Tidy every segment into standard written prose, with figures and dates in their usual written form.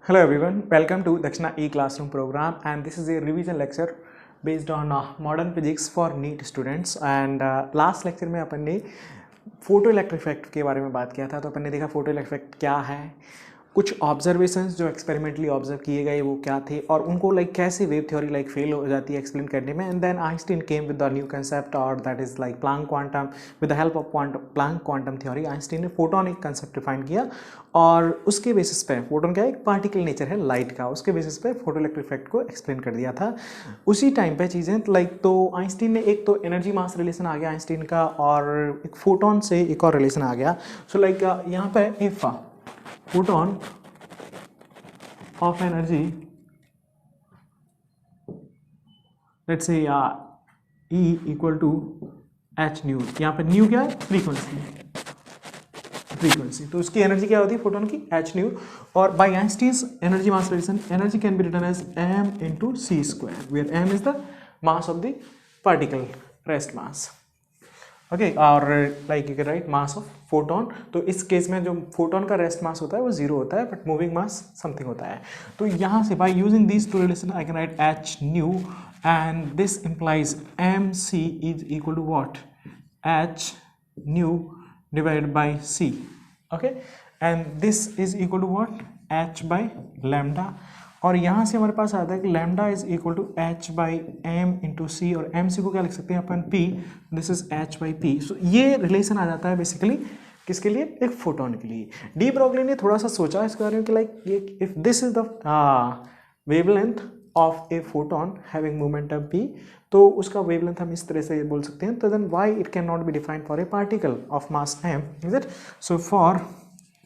Hello everyone, welcome to Dakshina E-Classroom program, and this is a revision lecture based on modern physics for NEET students. And last lecture में अपन ने photo electric effect के बारे में बात किया था। तो अपन ने देखा फोटो इलेक्ट्रिक इफेक्ट क्या है, कुछ ऑब्जर्वेशंस जो एक्सपेरिमेंटली ऑब्जर्व किए गए वो क्या थे और उनको कैसे वेव थ्योरी फेल हो जाती है एक्सप्लेन करने में। And then Einstein came with the new concept और that is Planck quantum. With the help of Planck quantum theory Einstein ने फोटोन एक कंसेप्ट डिफाइन किया और उसके बेसिस पे फोटोन क्या एक पार्टिकल नेचर है लाइट का, उसके बेसिस पे फोटो इलेक्ट्रिक इफेक्ट को एक्सप्लेन कर दिया था उसी टाइम पे चीज़ें। तो आइंस्टीन ने एक तो एनर्जी मास रिलेशन आ गया आइंस्टीन का, और एक फोटोन से एक और रिलेशन आ गया। सो यहाँ पे if photon of energy, let's say E equal to h nu। यहाँ पे न्यू क्या है, फ्रीक्वेंसी। तो उसकी एनर्जी क्या होती है फोटोन की, h nu। और by Einstein's energy mass relation energy can be written as m into c square, where m is the mass of the particle, rest mass। Okay, और you can write mass of photon. तो इस case में जो photon का rest mass होता है वो zero होता है, बट मूविंग मास समथिंग होता है। तो यहाँ से by using these two relation I can write h nu, and this implies m c is equal to what, h nu divided by c. Okay, and this is equal to what, h by lambda. और यहाँ से हमारे पास आता है कि lambda is equal to h by m into c, और m c को क्या लिख सकते हैं अपन, p. This is h by P. सो ये रिलेशन आ जाता है बेसिकली किसके लिए, एक फोटोन के लिए। डी ब्रॉगली ने थोड़ा सा सोचा इसके बारे में कि ये if this is the wavelength of a photon having momentum P, तो उसका वेवलेंथ हम इस तरह से बोल सकते हैं। तो then why it can not be defined for a particle of mass M, is it. So for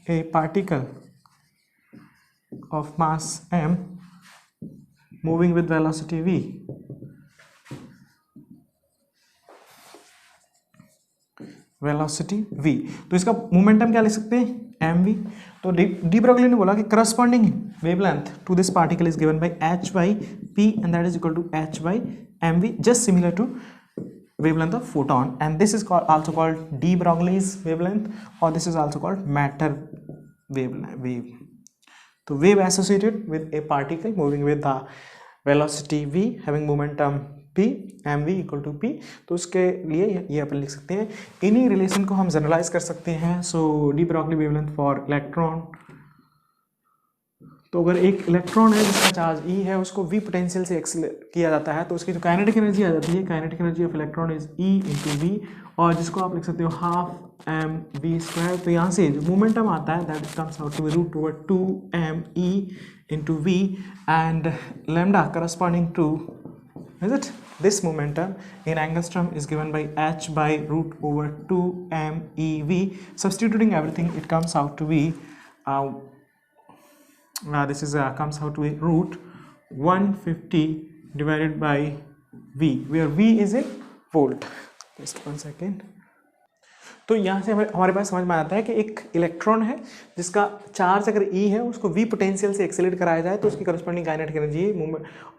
a particle of mass m moving with velocity v, तो इसका मोमेंटम क्या लिख सकते हैं, mv। तो डी ब्रॉगली ने बोला कि corresponding wavelength to this particle is given by h by p and that is equal to h by mv, just similar to wavelength of photon, and this is also called de Broglie's wavelength, or this is also called matter wave। तो wave associated with a particle moving with the velocity v having momentum p, mv equal to p। तो उसके लिए ये अपन लिख सकते हैं। इन्हीं relation को हम जनरलाइज कर सकते हैं। So de Broglie wavelength for electron, तो अगर एक इलेक्ट्रॉन है जिसका चार्ज E है, उसको V पोटेंशियल से एक्सेलरेट किया जाता है, तो उसकी जो काइनेटिक एनर्जी आ जाती है, kinetic energy of electron is E into V, और जिसको आप लिख सकते हो हाफ एम वी स्क्वायर। तो यहाँ से जो मोमेंटम आता है that comes out to be root over 2m E into V, and lambda corresponding to is it this momentum in angstrom is given by h by root over 2m ev। Substituting everything, it comes out to be this is comes out to be root 150 divided by v, where v is in volt। just one second। तो यहाँ से हमारे पास समझ में आता है कि एक इलेक्ट्रॉन है जिसका चार्ज अगर E है, उसको V पोटेंशियल से एक्सेलरेट कराया जाए तो उसकी करस्पॉन्डिंग काइनेटिक एनर्जी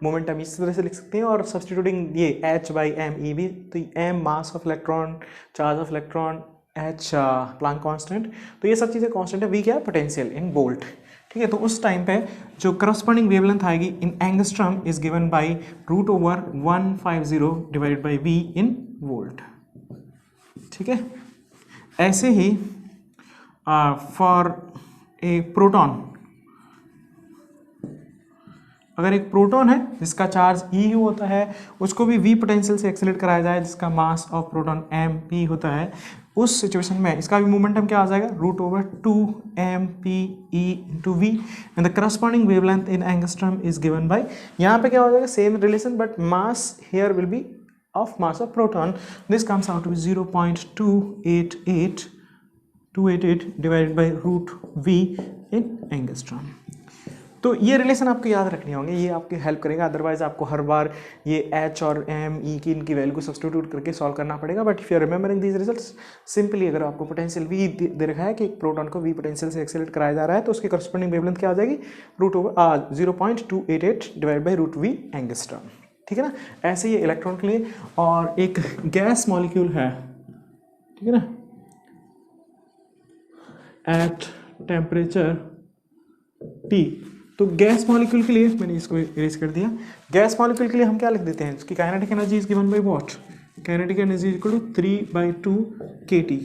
मोमेंटम इस तरह से लिख सकते हैं। और सब्स्टिट्यूटिंग ये h by M E V, तो m mass of electron, charge of electron, h Planck constant, तो ये सब चीज़ें कांस्टेंट है। V क्या है, पोटेंशियल इन वोल्ट। ठीक है, तो उस टाइम पे जो करस्पॉन्डिंग वेवलेंथ आएगी in angstrom is given by root over 150 divided by V in volt. ठीक है, ऐसे ही फॉर ए प्रोटॉन, अगर एक प्रोटॉन है जिसका चार्ज E होता है, उसको भी V पोटेंशियल से एक्सेलरेट कराया जाए जिसका मास ऑफ प्रोटॉन mp होता है, उस सिचुएशन में इसका भी मोमेंटम क्या आ जाएगा, root over 2mp e into V, and the corresponding wavelength in angstrom is given by, यहाँ पे क्या हो जाएगा, same relation but mass here will be of mass of proton। this comes out to be 0.288 divided by root v in angstrom। तो ये relation आपको याद रखने होंगे, ये आपकी हेल्प करेगा। अदरवाइज आपको हर बार ये h और m e की इनकी वैल्यू को सब्स्टिट्यूट करके सॉल्व करना पड़ेगा। But if you are remembering these results, simply अगर आपको पोटेंशियल v दे रखा है कि प्रोटॉन को v पोटेंशियल से एक्सेलरेट कराया जा रहा है, तो उसकी करस्पॉन्डिंग वेवलेंथ क्या आ जाएगी, root over 0.288 divide by root v angstrom. ठीक है ना, ऐसे ही इलेक्ट्रॉन के लिए। और एक गैस मॉलिक्यूल है, ठीक है ना, एट टेम्परेचर T, तो गैस मॉलिक्यूल के लिए मैंने इसको इरेज कर दिया। गैस मॉलिक्यूल के लिए हम क्या लिख देते हैं, इसकी kinetic energy is given by what, kinetic energy equal to 3/2 kT,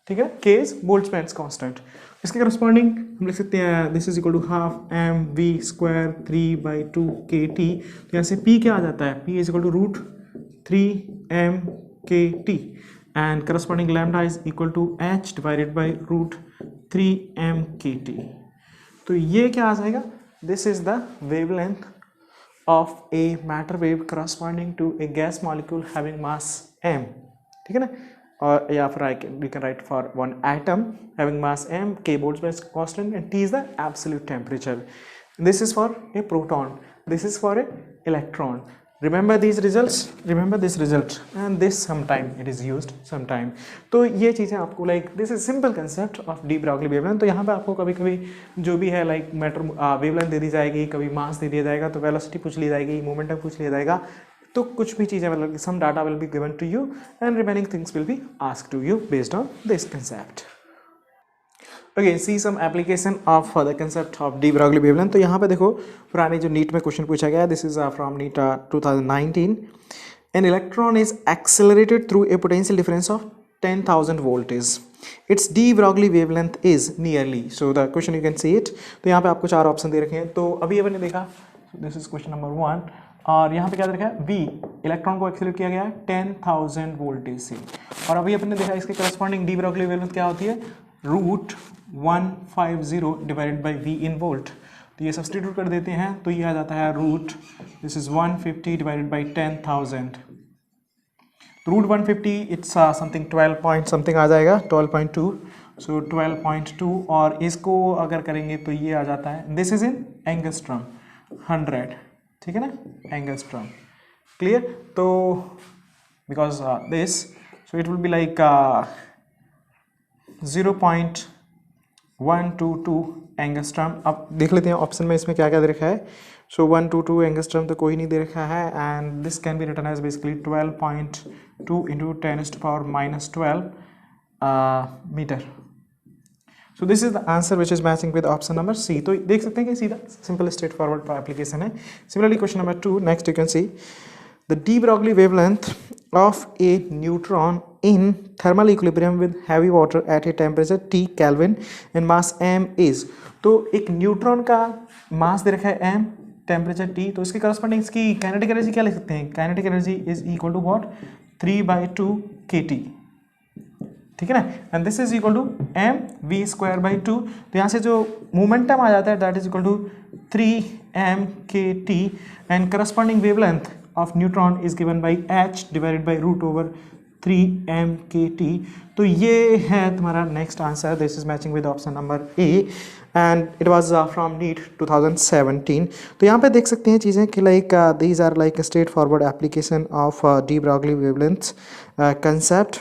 ठीक है, K इज बोल्ट्जमैन्स कांस्टेंट। इसके करस्पॉन्डिंग हम लिख सकते हैं this is equal to half M we square 3/2 kT। तो यहाँ से P क्या आ जाता है, P is equal to √3m kT and corresponding lambda is equal to h divided by √3m kT। तो ये क्या आ जाएगा, this is the wavelength of a matter wave corresponding to a gas molecule having mass m, ठीक है ना, और या फिर we can write for one atom having mass m, K Boltzmann's constant and T is the absolute temperature. This is for a proton, this is for a electron. Remember these results, remember this result and this sometime it is used sometime. तो ये चीज़ें आपको like this is simple concept of de Broglie wavelength। तो यहाँ पे आपको कभी कभी जो भी है like मैटर wavelength दे दी जाएगी, कभी मास दे दिया जाएगा, तो वेलोसिटी पूछ ली जाएगी, मोमेंटम पूछ लिया जाएगा, तो कुछ भी चीज़ें मतलब some data will be given to you and remaining things will be asked to you based on this concept. Okay, see some application of the concept of de Broglie wavelength। तो यहाँ पे देखो पुराने जो नीट में question पूछा गया है, this is from NEET 2019। An electron is accelerated through a potential difference of 10,000 voltage. Its de Broglie wavelength is nearly, so the question you can see it। तो यहाँ पे आपको 4 ऑप्शन दे रखे हैं। तो अभी अपन ने देखा this is question number 1 और यहाँ पे क्या देखा है, V इलेक्ट्रॉन को एक्सेलरेट किया गया है 10,000 वोल्टेज से, और अभी अपन ने देखा इसके करस्पॉन्डिंग डी ब्रॉगली वेवलेंथ क्या होती है, √150 divided by V in volt. तो ये सब्सटीट्यूट कर देते हैं तो ये आ जाता है this is 150 divided by 10,000। √150 it's something 12 point something आ जाएगा, 12.2, सो 12.2, और इसको अगर करेंगे तो ये आ जाता है, दिस इज इन एंगस्ट्रॉम 100, ठीक है ना, एंगस्ट्रॉम, क्लियर। तो because this so it will be like 0.122 angstrom. अब देख लेते हैं ऑप्शन में इसमें क्या क्या दे रखा है। सो 122 एंगस्ट्रॉम तो कोई नहीं दे रखा है, and this can be written as basically 12.2 into 10⁻⁻12 meter. So this is the answer which is matching with option number C। तो देख सकते हैं कि सीधा simple straight forward application है। Similarly question number 2, next you can see the de Broglie wavelength of a neutron in thermal equilibrium with heavy water at a temperature T Kelvin and mass m is। तो एक neutron का मास दे रखा है m, temperature T, तो इसके corresponding इसकी kinetic energy क्या लिख सकते हैं, kinetic energy is equal to what, 3/2 kT, ठीक है ना, and this is equal to M we square by 2। तो यहाँ से जो मोमेंटम आ जाता है that is equal to 3m kT and corresponding wavelength of neutron is given by h divided by √3m kT। तो ये है तुम्हारा next answer, this is matching with option number A and it was from NEET 2017। तो यहाँ पे देख सकते हैं चीज़ें कि like these are like straight forward application of de Broglie wavelength concept।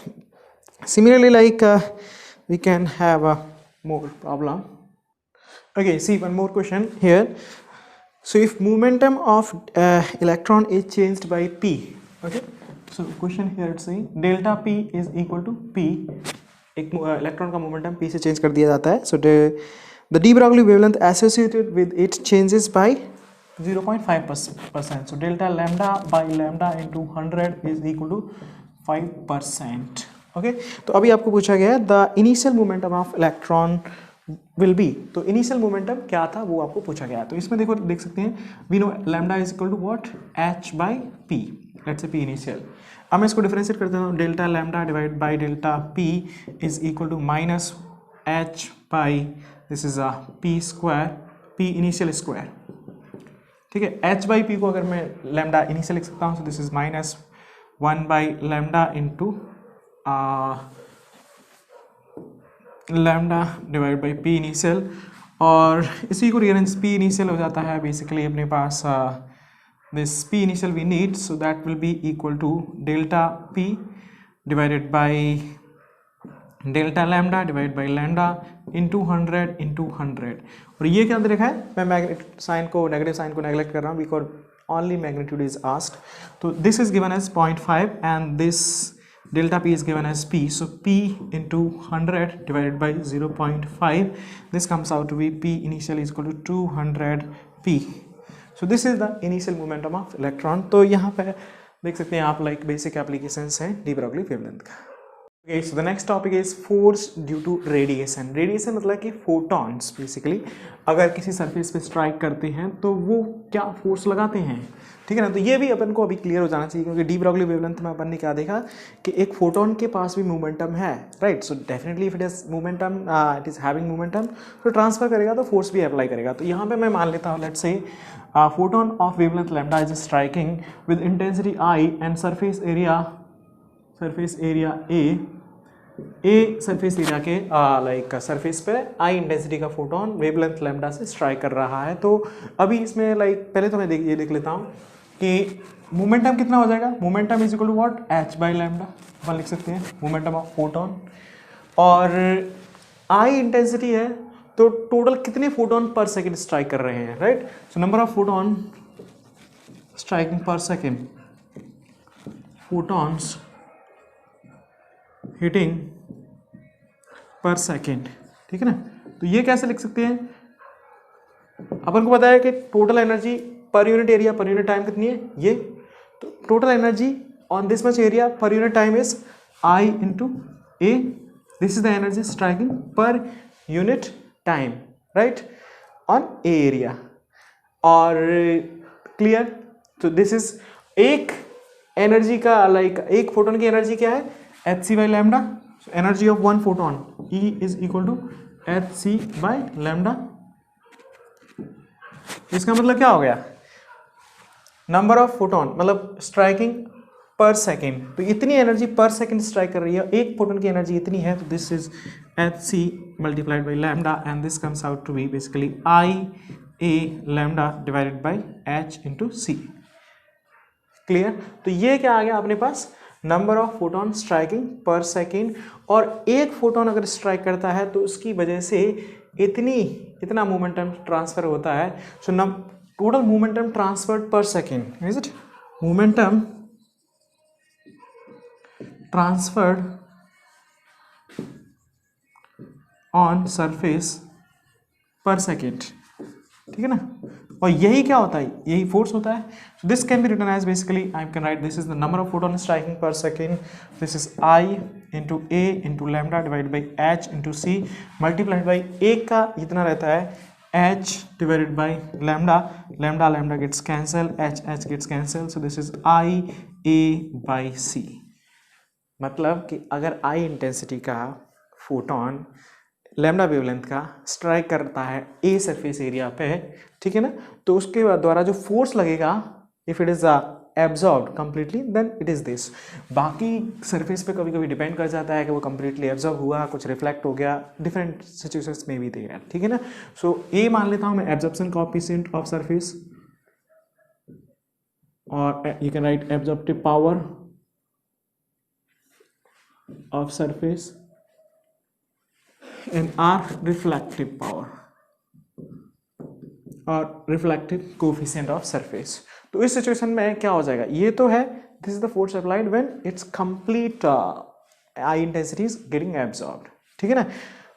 Similarly, like we can have a more problem. Okay, see one more question here. So if momentum of electron is changed by p, okay, so question here it's saying delta p is equal to p, एक electron का momentum p से change कर दिया जाता है। So the de Broglie wavelength associated with it changes by 0.5%. So delta lambda by lambda into 100 is equal to 5%. Okay तो अभी आपको पूछा गया है the initial momentum of electron will be, तो इनिशियल मोमेंटम क्या था वो आपको पूछा गया है। तो इसमें देखो देख सकते हैं we know lambda is equal to what, h by P, let's say p initial. अब मैं इसको डिफरेंशिएट कर देता हूँ, delta lambda divide by delta p is equal to minus h by this is p square, p initial square, ठीक है। h by p को अगर मैं लैम्डा इनिशियल लिख सकता हूँ, सो this is minus 1 by lambda into lambda divide by P initial, और इसी को रीअरेंज पी इनिशियल हो जाता है बेसिकली अपने पास this p initial we need, so that will be equal to delta p divided by delta lambda divide by lambda into 100 और ये क्या दे रखा है, मैं मैग्नेटिक साइन को नेगेटिव साइन को नेगलेक्ट कर रहा हूँ because only magnitude is asked। तो this is given as 0.5 and this delta P is given as P, so P into 100 divided by 0.5, this comes out to be P initial is equal to 200 P. So this is the initial momentum of electron. तो यहाँ पे देख सकते हैं आप like basic applications है de Broglie wavelength का. Okay, so the next topic is force due to radiation. Radiation मतलब कि photons basically अगर किसी सरफेस पे स्ट्राइक करते हैं तो वो क्या फोर्स लगाते हैं, ठीक है ना. तो ये भी अपन को अभी क्लियर हो जाना चाहिए, क्योंकि डी ब्रॉगली वेवलेंथ में अपन ने क्या देखा कि एक फोटोन के पास भी मोमेंटम है, right. So definitely if it is momentum, it is having momentum, तो ट्रांसफर करेगा तो फोर्स भी अप्लाई करेगा. तो यहाँ पे मैं मान लेता हूँ, let's say photon of wavelength lambda is striking with intensity I and surface area a surface area के लाइक सरफेस पे आई इंटेंसिटी का फोटोन वेवलेंथ लैम्डा से स्ट्राइक कर रहा है. तो अभी इसमें लाइक पहले तो मैं ये देख लेता हूँ कि मोमेंटम कितना हो जाएगा. Momentum is equal to what, h by lambda. अपन लिख सकते हैं मोमेंटम ऑफ फोटोन, और आई इंटेंसिटी है तो टोटल कितने फोटोन पर सेकेंड स्ट्राइक कर रहे हैं, right. So number of photon striking per second, photons hitting per second, ठीक है ना. तो ये कैसे लिख सकते हैं, अपन को पता है कि total energy per unit area per unit time कितनी है, ये. तो total energy on this much area per unit time is I into A. This is the energy striking per unit time, right, on a area. और clear. तो this is एक energy का like एक photon की energy क्या है, h c by lambda. Energy of one photon E is equal to h c by lambda. इसका मतलब क्या हो गया, नंबर ऑफ फोटोन मतलब स्ट्राइकिंग पर सेकेंड. तो इतनी एनर्जी पर सेकेंड स्ट्राइक कर रही है, एक फोटोन की एनर्जी इतनी है, तो this is h c multiplied by lambda and this comes out to be basically I A lambda divided by h into c. Clear. तो ये क्या आ गया अपने पास, number of photon striking per second. और एक फोटोन अगर स्ट्राइक करता है तो उसकी वजह से इतना मोमेंटम ट्रांसफर होता है. सो टोटल मोमेंटम ट्रांसफर्ड पर second is it momentum transferred on surface पर सेकेंड, ठीक है ना. और यही क्या होता है, यही फोर्स होता है. So this can be written as basically I can write this is the number of photon striking per second. This is I into A into lambda divide by h into c multiplied by एक का इतना रहता है h divided by lambda. Lambda lambda gets cancel, h h gets cancel. So this is I A by c. मतलब कि अगर I intensity का photon lambda wavelength का स्ट्राइक करता है ए सरफेस एरिया पे, ठीक है ना, तो उसके द्वारा जो फोर्स लगेगा if it is absorbed completely then it is this. बाकी सरफेस पे कभी कभी डिपेंड कर जाता है कि वो कंप्लीटली एब्जॉर्ब हुआ, कुछ रिफ्लेक्ट हो गया, डिफरेंट सिचुएशंस में भी देगा, ठीक है ना. सो ए मान लेता हूँ मैं एब्जॉर्प्शन कोएफिशिएंट ऑफ सरफेस, और you can right absorptive power of surface and R reflective power और reflective coefficient of surface. तो इस सिचुएशन में क्या हो जाएगा, ये तो है this is the force applied when its complete I intensity is getting absorbed, ठीक है ना.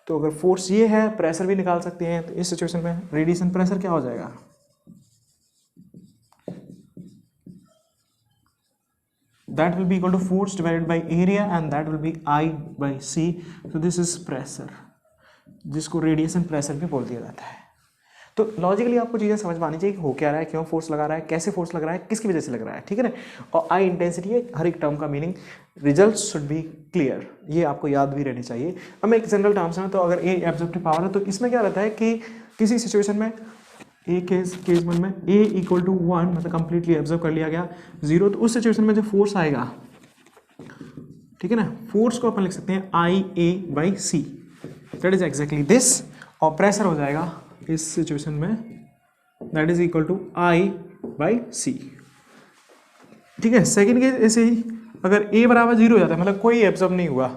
तो अगर फोर्स ये है, प्रेशर भी निकाल सकते हैं. तो इस सिचुएशन में रेडिएशन प्रेशर क्या हो जाएगा, that will be equal to force divided by area and that will be I by C. So this is pressure, जिसको रेडिएशन प्रेशर भी बोल दिया जाता है. तो लॉजिकली आपको चीज़ें समझ में आनी चाहिए कि हो क्या रहा है, क्यों फोर्स लगा रहा है, कैसे फोर्स लग रहा है, किसकी वजह से लग रहा है, ठीक है ना. और आई इंटेंसिटी है, हर एक टर्म का meaning, result should be clear, ये आपको याद भी रहनी चाहिए. अब मैं एक जनरल टर्म्स में, तो अगर ए एब्जॉर्प्टिव पावर है तो इसमें क्या रहता है कि किसी सिचुएशन में ए केस वन में ए इक्वल टू 1 मतलब कंप्लीटली एब्जॉर्ब कर लिया गया 0, तो उस सिचुएशन में जो फोर्स आएगा, ठीक है ना, फोर्स को अपन लिख सकते हैं I A by c. That is exactly this. और प्रेशर हो जाएगा इस सिचुएशन में that is equal to I by c, ठीक है. सेकेंड केस ऐसे ही, अगर ए बराबर 0 हो जाता है मतलब कोई एब्जॉर्ब नहीं हुआ,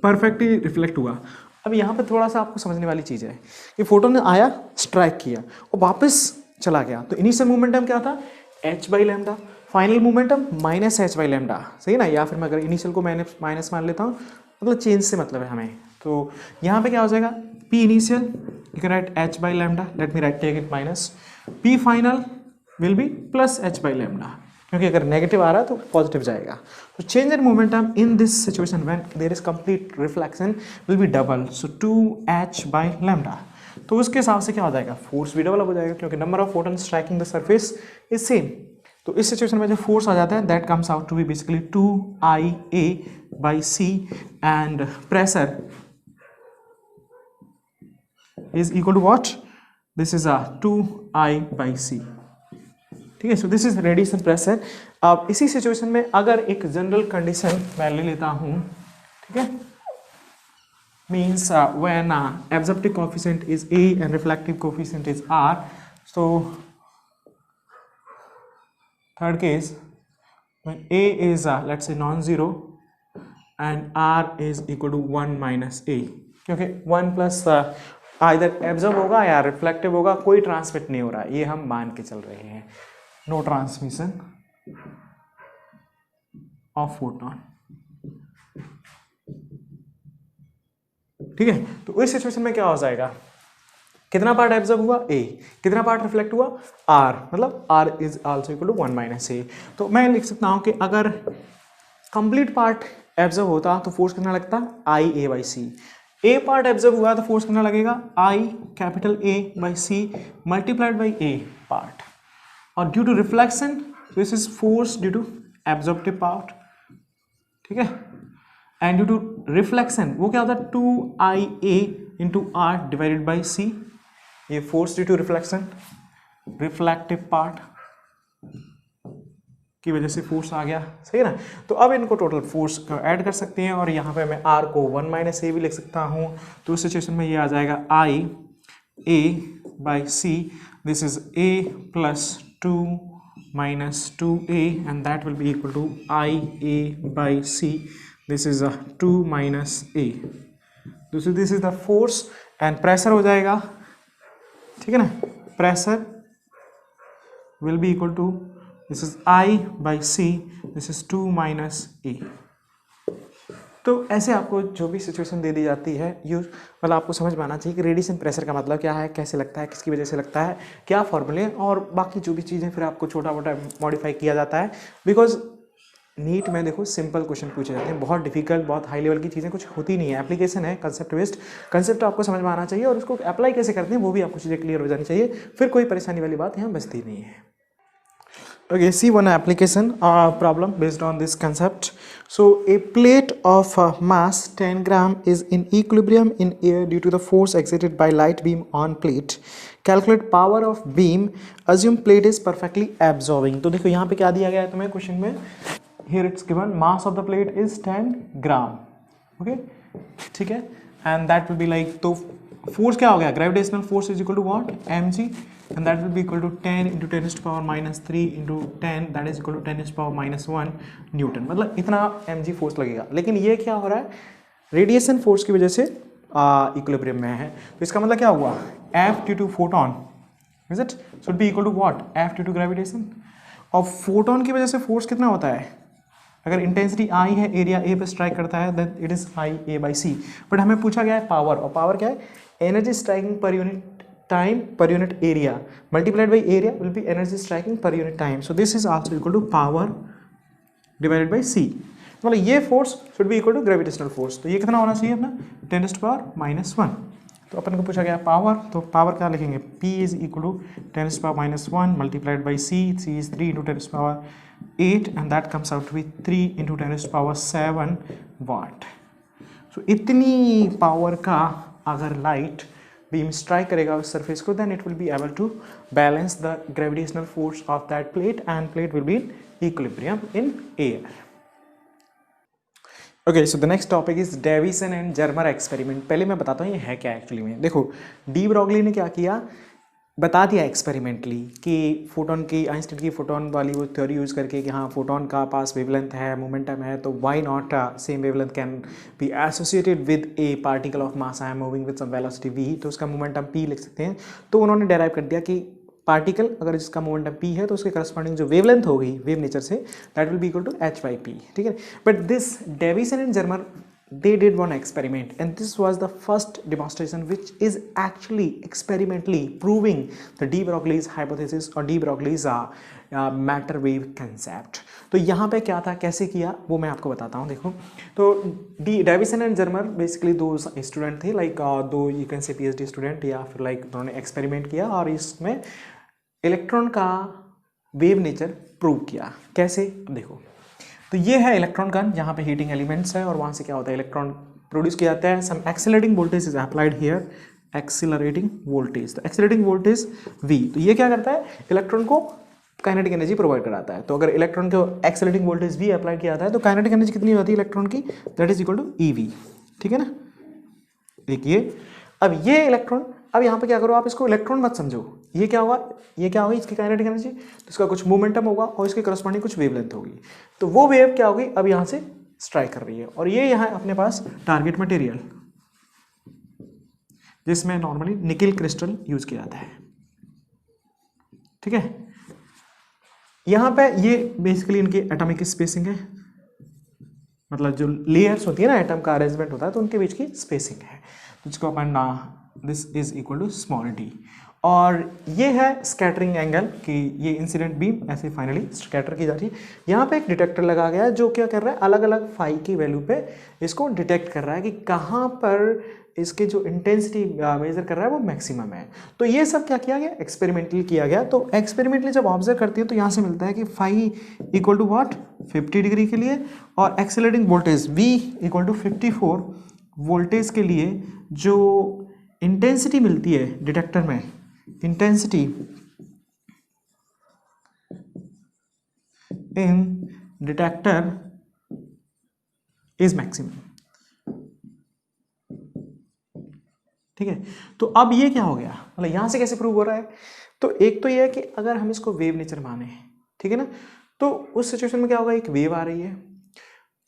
परफेक्टली रिफ्लेक्ट हुआ. अब यहाँ पे थोड़ा सा आपको समझने वाली चीज़ है कि फोटोन ने आया, स्ट्राइक किया और वापस चला गया. तो इनिशियल मोमेंटम क्या था, H by lambda. Final momentum minus H by lambda, सही ना, या फिर मैं अगर इनिशियल को मैंने माइनस मान लेता हूँ, मतलब चेंज से मतलब है हमें। तो यहाँ पे क्या हो जाएगा, p initial you can write h by lambda, let me write take it minus, p final will be plus h by lambda, क्योंकि अगर नेगेटिव आ रहा है तो पॉजिटिव जाएगा। तो change in momentum in this situation when there is complete reflection will be double, so 2h by lambda. तो उसके हिसाब से क्या हो जाएगा, फोर्स भी डबल हो जाएगा, क्योंकि number of photon striking the surface is same. तो इस सिचुएशन में जो फोर्स आ जाता है that comes out to be basically 2IA by c, and pressure is equal to what, this is 2I by c, ठीक है। So this is radiation pressure. अब इसी सिचुएशन में अगर एक जनरल कंडीशन मैं ले लेता हूं, ठीक है, means when absorptive coefficient is A and reflective coefficient is R, so third case when A is let's say non-zero and R is equal to 1 minus A, क्योंकि 1 प्लस आइदर एब्जॉर्ब होगा या reflective होगा, कोई transmit नहीं हो रहा है, ये हम मान के चल रहे हैं, नो ट्रांसमिशन ऑफ फोटॉन, ठीक है। तो इस सिचुएशन में क्या हो जाएगा, कितना पार्ट एब्जॉर्ब हुआ A, कितना पार्ट रिफ्लेक्ट हुआ R, मतलब R is also equal to 1 minus A। तो मैं लिख सकता हूं कि अगर कंप्लीट पार्ट एब्जॉर्ब होता तो फोर्स कितना लगता, IA by c. A part absorb हुआ तो फोर्स कितना लगेगा, I capital A by c multiplied by A part, और due to reflection this is force due to absorptive part, ठीक है, एंड ड्यू टू रिफ्लेक्शन वो क्या होता है 2IA into R divided by c, ये force due to reflection, reflective part की वजह से फोर्स आ गया, सही है ना। तो अब इनको टोटल फोर्स को ऐड कर सकते हैं, और यहाँ पे मैं R को 1 माइनस A भी लिख सकता हूँ। तो उस सिचुएशन में ये आ जाएगा IA by c, this is A plus 2 minus 2A and that will be equal to IA by C, this is a 2 minus A, this is the force and pressure हो जाएगा, ठीक है ना, pressure will be equal to this is I by C, this is 2 minus A। तो ऐसे आपको जो भी सिचुएशन दे दी जाती है मतलब आपको समझ में आना चाहिए कि रेडिएशन प्रेशर का मतलब क्या है, कैसे लगता है, किसकी वजह से लगता है, क्या फॉर्मूले, और बाकी जो भी चीज़ें फिर आपको छोटा मोटा मॉडिफाई किया जाता है। बिकॉज नीट में देखो सिंपल क्वेश्चन पूछे जाते हैं, बहुत डिफिकल्ट बहुत हाई लेवल की चीज़ें कुछ होती नहीं है, एप्लीकेशन है, कंसेप्ट बेस्ड, कंसेप्ट आपको समझ में आना चाहिए और उसको अप्लाई कैसे करते हैं वो भी आपको चीज़ें क्लियर हो जानी चाहिए, फिर कोई परेशानी वाली बात यहाँ बचती नहीं है। Okay, see one application problem based on this concept. So a plate of mass 10 gram is in equilibrium in air due to the force exerted by light beam on plate. Calculate power of beam. Assume plate is perfectly absorbing. तो देखो यहाँ पे क्या दिया गया है तुम्हें question में, here it's given mass of the plate is 10 gram. Okay, ठीक है, and that will be like, तो force क्या हो गया, gravitational force is equal to what, mg, and that will be equal to 10 into 10 to the power minus 3 into 10, that is equal to 10 to the power minus 1 Newton, मतलब इतना mg force लगेगा। लेकिन ये क्या हो रहा है, रेडिएशन फोर्स की वजह से इक्विलिब्रियम में है, तो इसका मतलब क्या हुआ, F due to photon is it should be equal to what, F due to gravitation, और फोटोन की वजह से फोर्स कितना होता है, अगर इंटेंसिटी I है, एरिया A पे स्ट्राइक करता है, then it is IA by c, but हमें पूछा गया है पावर, और पावर क्या है, energy striking per unit time per unit area multiplied by area will be energy striking per unit time, so this is also equal to power divided by c, मतलब ये force should be equal to gravitational force, तो ये कितना होना चाहिए अपना 10 to the power minus 1। तो अपन को पूछा गया पावर, तो पावर क्या लिखेंगे, P is equal to 10 to the power minus 1 multiplied by c, c is 3 into 10 to the power 8 and that comes out to be 3 into 10 to the power 7 watt। so इतनी power का अगर light beam strike करेगा उस surface को, then it will be able to balance the gravitational force of that plate and plate will be in equilibrium in air. Okay, so the next topic is Davisson and Germer experiment. पहले मैं बताता हूँ ये है क्या actually में। देखो de Broglie ने क्या किया, बता दिया एक्सपेरिमेंटली कि फोटोन की, आइंस्टाइन की फोटोन वाली वो थ्योरी यूज़ करके कि हाँ फोटोन का पास वेवलेंथ है, मोमेंटम है, तो why not same wavelength can be associated with a particle of mass I am moving with some velocity v, तो उसका मोमेंटम p लिख सकते हैं। तो उन्होंने डेराइव कर दिया कि पार्टिकल अगर इसका मोमेंटम p है तो उसके करस्पॉन्डिंग जो वेवलेंथ होगी वेव नेचर से that will be equal to h by p, ठीक है। But this Davisson and Germer they did one experiment and this was the first demonstration which is actually experimentally proving the de Broglie's hypothesis or de Broglie's matter wave concept। तो यहाँ पे क्या था, कैसे किया, वो मैं आपको बताता हूँ। देखो, तो डेविसन एंड जर्मर बेसिकली दो स्टूडेंट थे, लाइक दो यू कैन से PhD स्टूडेंट, या फिर लाइक उन्होंने एक्सपेरिमेंट किया और इसमें इलेक्ट्रॉन का वेव नेचर प्रूव किया। कैसे, देखो, तो ये है इलेक्ट्रॉन गन, यहाँ पे हीटिंग एलिमेंट्स है और वहाँ से क्या होता है, इलेक्ट्रॉन प्रोड्यूस किया जाता है। Some accelerating voltage is applied here, accelerating voltage, तो एक्सेलरेटिंग वोल्टेज V, तो ये क्या करता है, इलेक्ट्रॉन को काइनेटिक एनर्जी प्रोवाइड कराता है। तो अगर इलेक्ट्रॉन को एक्सेलरेटिंग वोल्टेज V अप्लाई किया जाता है तो काइनेटिक एनर्जी कितनी होती है इलेक्ट्रॉन की, that is equal to EV, ठीक है ना। देखिए अब ये इलेक्ट्रॉन, अब यहाँ पे क्या करो, आप इसको इलेक्ट्रॉन मत समझो, ये क्या होगा, ये क्या होगी इसकी काइनेटिक एनर्जी, तो इसका कुछ मोमेंटम होगा और इसके करस्पॉन्डिंग कुछ वेवलेंथ होगी, तो वो वेव क्या होगी, अब यहाँ से स्ट्राइक कर रही है और ये यहाँ अपने पास टारगेट मटेरियल जिसमें नॉर्मली निकेल क्रिस्टल यूज किया जाता है, ठीक है। यहाँ पे ये बेसिकली इनकी एटॉमिक स्पेसिंग है, मतलब जो लेयर्स होती है ना, एटम का अरेंजमेंट होता है तो उनके बीच की स्पेसिंग है, तो इसको अपन ना this is equal to small d। और ये है स्कैटरिंग एंगल कि ये इंसिडेंट बीम ऐसे फाइनली स्कैटर की जाती है। यहाँ पे एक डिटेक्टर लगा गया है जो क्या कर रहा है, अलग अलग फाई की वैल्यू पे इसको डिटेक्ट कर रहा है कि कहाँ पर इसके जो इंटेंसिटी मेजर कर रहा है वो मैक्सिमम है। तो ये सब क्या किया गया, एक्सपेरिमेंटली किया गया। तो एक्सपेरिमेंटली जब ऑब्जर्व करती है तो यहाँ से मिलता है कि phi equal to what 50 degree के लिए, और accelerating voltage V equal to 54 voltage के लिए जो इंटेंसिटी मिलती है डिटेक्टर में, intensity in detector is maximum, ठीक है। तो अब ये क्या हो गया, मतलब यहां से कैसे प्रूव हो रहा है, तो एक तो ये है कि अगर हम इसको वेव नेचर माने, ठीक है ना, तो उस सिचुएशन में क्या होगा, एक वेव आ रही है,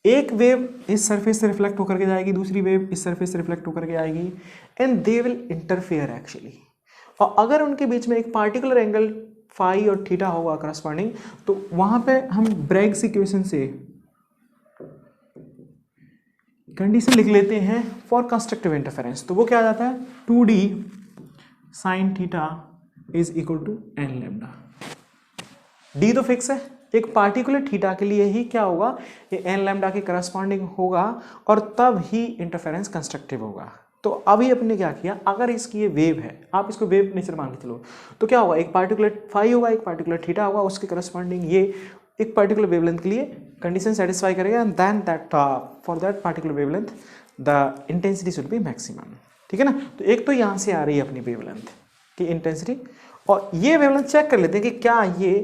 एक वेव इस सरफेस से रिफ्लेक्ट होकर के जाएगी, दूसरी वेव इस सरफेस से रिफ्लेक्ट होकर के आएगी, and they will interfere actually. और अगर उनके बीच में एक पार्टिकुलर एंगल फाई और थीटा होगा करस्पॉन्डिंग, तो वहां पे हम ब्रैग्स इक्वेशन से कंडीशन लिख लेते हैं फॉर कंस्ट्रक्टिव इंटरफेरेंस। तो वो क्या आ जाता है, 2D sine theta is equal to n lambda. D तो फिक्स है, एक पार्टिकुलर थीटा के लिए ही क्या होगा, ये n लैम्डा के करस्पॉन्डिंग होगा और तब ही इंटरफेरेंस कंस्ट्रक्टिव होगा। तो अभी अपने क्या किया, अगर इसकी ये वेव है, आप इसको वेव नेचर मान के चलो, तो क्या होगा, एक पार्टिकुलर फाई होगा, एक पार्टिकुलर थीटा होगा, उसके करस्पॉन्डिंग ये एक पार्टिकुलर वेवलेंथ के लिए कंडीशन सेटिस्फाई करेगा, and then that for that particular wavelength the intensity should be maximum, ठीक है ना। तो एक तो यहाँ से आ रही है अपनी वेवलेंथ की इंटेंसिटी, और ये वेवलेंथ चेक कर लेते हैं कि क्या ये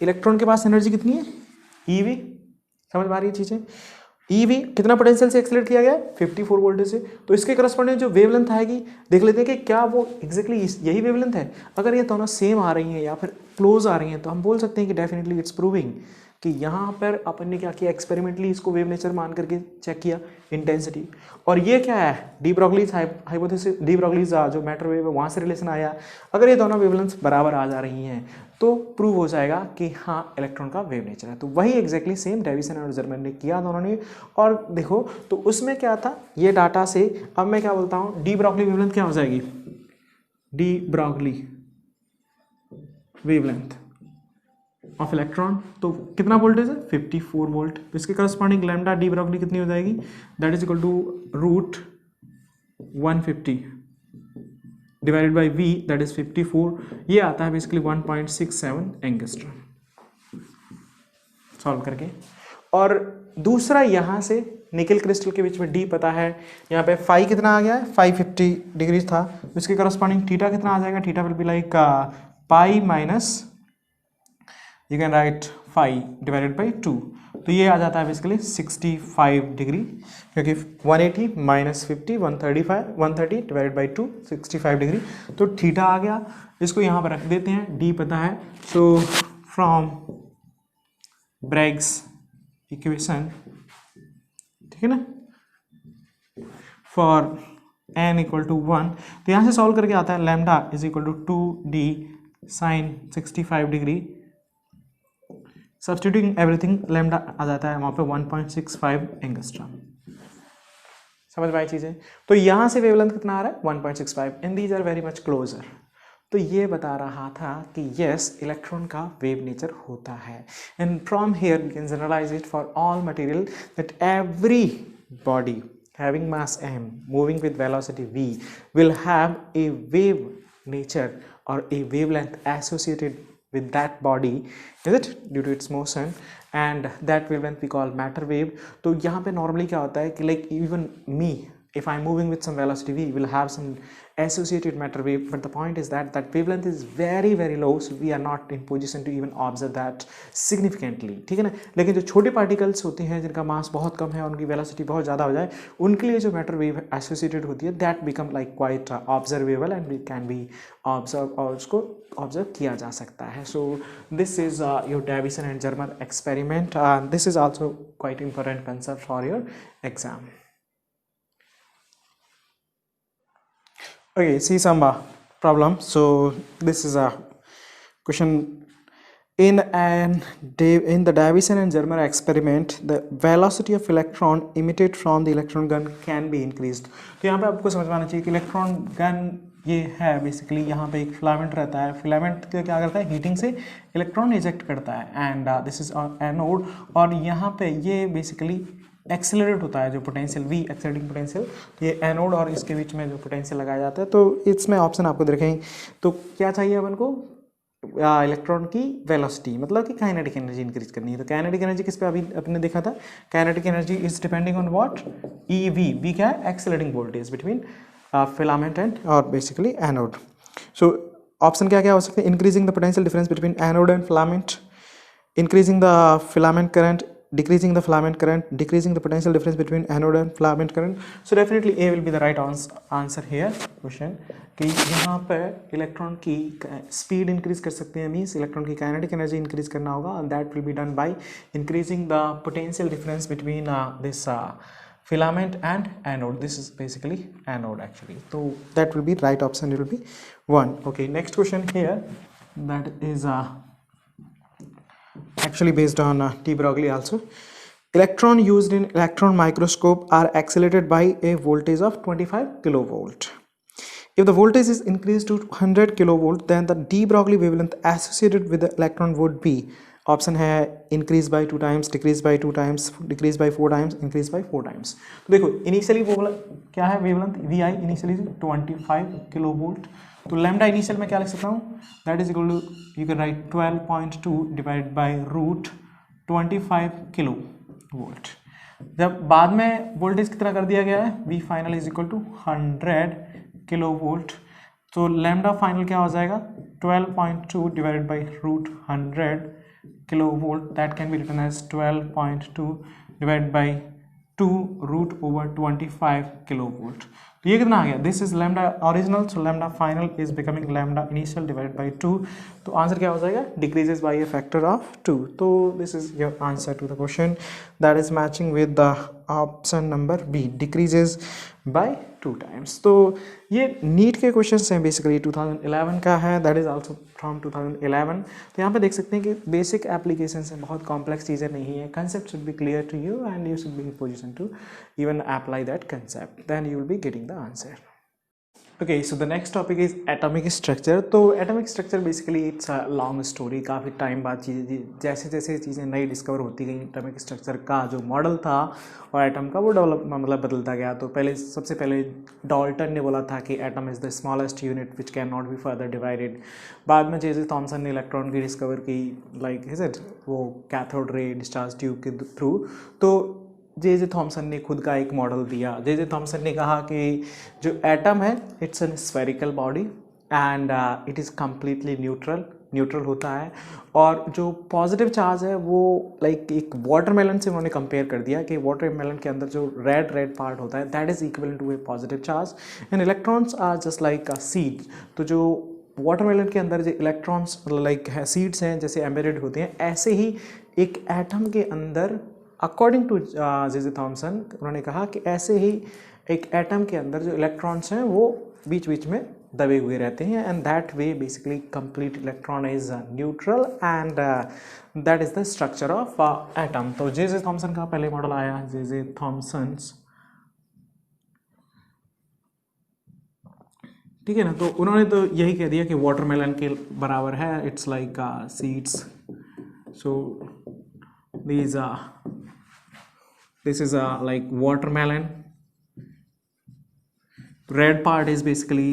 इलेक्ट्रॉन के पास एनर्जी कितनी है, EV, समझ में आ रही है चीज़ें, EV कितना पोटेंशियल से एक्सेलरेट किया गया है, 54 वोल्टेज से, तो इसके करस्पॉन्डिंग जो वेवलेंथ आएगी, देख लेते हैं कि क्या वो एग्जैक्टली यही वेवलेंथ है। अगर ये दोनों सेम आ रही हैं या फिर क्लोज आ रही हैं, तो हम बोल सकते हैं कि डेफिनेटली इट्स प्रूविंग कि यहाँ पर अपन ने क्या किया, एक्सपेरिमेंटली इसको वेव नेचर मान करके चेक किया इंटेंसिटी, और ये क्या है, D Broglie's hypothesis, D Broglie's जो मैटर वेव है वहाँ से रिलेशन आया। अगर ये दोनों वेवलेंथ बराबर आ जा रही हैं तो प्रूव हो जाएगा कि हाँ इलेक्ट्रॉन का वेव नेचर है। तो वही एग्जैक्टली सेम डेविसन और जर्मर ने किया दोनों ने। और देखो तो उसमें क्या था, ये डाटा से अब मैं क्या बोलता हूँ, डी ब्रोगली वेवलेंथ क्या हो जाएगी, de Broglie wavelength of electron, तो कितना वोल्टेज है, 54 वोल्ट। तो इसके करस्पॉन्डिंग लैम्डा डी ब्रोगली कितनी हो जाएगी, that is equal to root 150 divided by V, that is 54, ये आता है बेसिकली 1.67 एंगस्ट्रॉम सॉल्व करके। और दूसरा यहाँ से निकेल क्रिस्टल के बीच में D पता है, यहाँ पे फाई कितना आ गया है, 550 डिग्री था, इसके करस्पॉन्डिंग थीटा कितना आ जाएगा, theta will be like pi minus you can write phi divided by 2, तो ये आ जाता है बेसिकली 65 डिग्री, क्योंकि 180 माइनस 50 130 डिवाइडेड बाई 2 65 डिग्री, तो थीटा आ गया। इसको यहाँ पर रख देते हैं, D पता है, सो फ्रॉम ब्रैग्स इक्वेशन, ठीक है ना, फॉर n इक्वल टू 1, तो यहाँ से सॉल्व करके आता है lambda is equal to 2D sine 65 degree, substituting everything lambda आ जाता है वहाँ पे 1.65 एंगस्ट्रॉम। समझ में आई चीज़ें? तो यहाँ से वेवलेंथ कितना आ रहा है 1.65 and these are very much closer. तो ये बता रहा था कि यस इलेक्ट्रॉन का वेव नेचर होता है and from here we can generalize it for all material that every body having mass m moving with velocity v will have a wave nature or a wavelength associated with that body, is it, due to its motion, and that wavelength we call matter wave. तो यहाँ पे normally क्या होता है कि like even me, if I'm moving with some velocity v will have some associated matter wave, but the point is that that wavelength is very very low, so we are not in position to even observe that significantly, ठीक है ना। लेकिन जो छोटे particles होते हैं जिनका मास बहुत कम है, उनकी वेलोसिटी बहुत ज़्यादा हो जाए, उनके लिए जो मैटर वेव एसोसिएटेड होती है that become like quite observable and we can be observe, और उसको ऑब्जर्व किया जा सकता है। So this is your Davisson and Germer experiment, this is also quite important concept for your exam. Okay, see some problem. So this is a question. In the Davison and Germer experiment, the velocity of electron emitted from the electron gun can be increased. तो यहाँ पे आपको समझ में आना चाहिए कि electron gun ये है बेसिकली, यहाँ पे एक फिलामेंट रहता है, फिलामेंट क्या करता है, हीटिंग से इलेक्ट्रॉन इजेक्ट करता है एंड दिस इज एनोड, और यहाँ पे ये बेसिकली एक्सेलरेट होता है जो पोटेंशियल V एक्सेलरेटिंग पोटेंशियल, तो ये एनोड और इसके बीच में जो पोटेंशियल लगाया जाता है। तो इसमें ऑप्शन आपको देखेंगे, तो क्या चाहिए अपन को, इलेक्ट्रॉन की वेलोसिटी, मतलब कि काइनेटिक एनर्जी इंक्रीज करनी है। तो काइनेटिक एनर्जी किस पे अभी अपने देखा था, kinetic energy is depending on what, EV क्या है, accelerating voltage between filament and और बेसिकली एनोड। सो ऑप्शन क्या क्या हो सकते हैं, increasing the potential difference between anode and filament, increasing the filament current, decreasing the filament current, decreasing the potential difference between anode and filament current. So definitely A will be the right answer here question, कि यहाँ पर electron की speed increase कर सकते हैं, means electron की kinetic energy increase करना होगा, and that will be done by increasing the potential difference between this filament and anode. This is basically anode actually, so that will be right option, it will be 1. Okay, next question here, that is actually based on T. Broglie also. Electron used in electron microscope are accelerated by a voltage of 25 kilovolt. If the voltage is increased to 100 kilovolt, then the de Broglie wavelength associated with the electron would be, option है increase by 2 times, decrease by 2 times, decrease by 4 times, increase by 4 times. तो देखो initially वो क्या है wavelength, V i initially 25 kilovolt, तो lambda initial में क्या लिख सकता हूँ, that is equal to, you can write 12.2 divide by root 25 kilo volt. जब बाद में वोल्टेज कितना कर दिया गया है, V final is equal to 100 kilo volt, तो लैम्डा फाइनल क्या हो जाएगा 12.2 divided by root 100 kilovolt, that can be written as 12.2 divided by 2 root over 25 kilovolt. तो ये कितना आ गया, this is lambda original, so lambda final is becoming lambda initial divide by 2, तो आंसर क्या हो जाएगा, decreases by a factor of 2। तो this is your answer to the question, that is matching with the option number B, decreases by 2 times. तो ये NEET के questions हैं, basically 2011 का है, दैट इज आल्सो फ्रॉम 2011। तो यहाँ पे देख सकते हैं कि बेसिक एप्लीकेशंस हैं, बहुत कॉम्प्लेक्स चीज़ें नहीं है, concept should be clear to you and you should be in position to even apply that concept, then you will be getting the answer. Okay, so the next topic is atomic structure. तो atomic structure basically it's a long story, काफ़ी time बाद चीज़ें जैसे जैसे चीज़ें नई discover होती गई, एटॉमिक स्ट्रक्चर का जो मॉडल था और एटम का वो डेवलप मतलब बदलता गया। तो पहले सबसे पहले डाल्टन ने बोला था कि atom is the smallest unit which can not be further divided. बाद में जे थॉमसन ने इलेक्ट्रॉन की डिस्कवर की, लाइक इज इट, वो कैथोड रे डिस्चार्ज ट्यूब के थ्रू। तो जे थॉमसन ने खुद का एक मॉडल दिया। जे थॉमसन ने कहा कि जो एटम है it's an spherical body and it is completely neutral होता है, और जो पॉजिटिव चार्ज है वो लाइक एक वाटरमेलन से उन्होंने कंपेयर कर दिया कि वाटरमेलन के अंदर जो रेड पार्ट होता है that is equal to a positive charge and electrons are just like a seed. तो जो वाटरमेलन के अंदर जो इलेक्ट्रॉन्स लाइक है सीड्स हैं जैसे एम्बेडेड होते हैं, ऐसे ही एक एटम के अंदर अकॉर्डिंग टू जे थॉमसन उन्होंने कहा कि ऐसे ही एक एटम के अंदर जो इलेक्ट्रॉन्स हैं वो बीच बीच में दबे हुए रहते हैं, and that way basically complete electron is neutral, and that is the structure of atom. तो जे जे थॉमसन का पहले मॉडल आया, जे जे थॉमसन्स, ठीक है ना. तो उन्होंने तो यही कह दिया कि वाटरमेलन के बराबर है, it's like seeds. So this is like watermelon. Red part is basically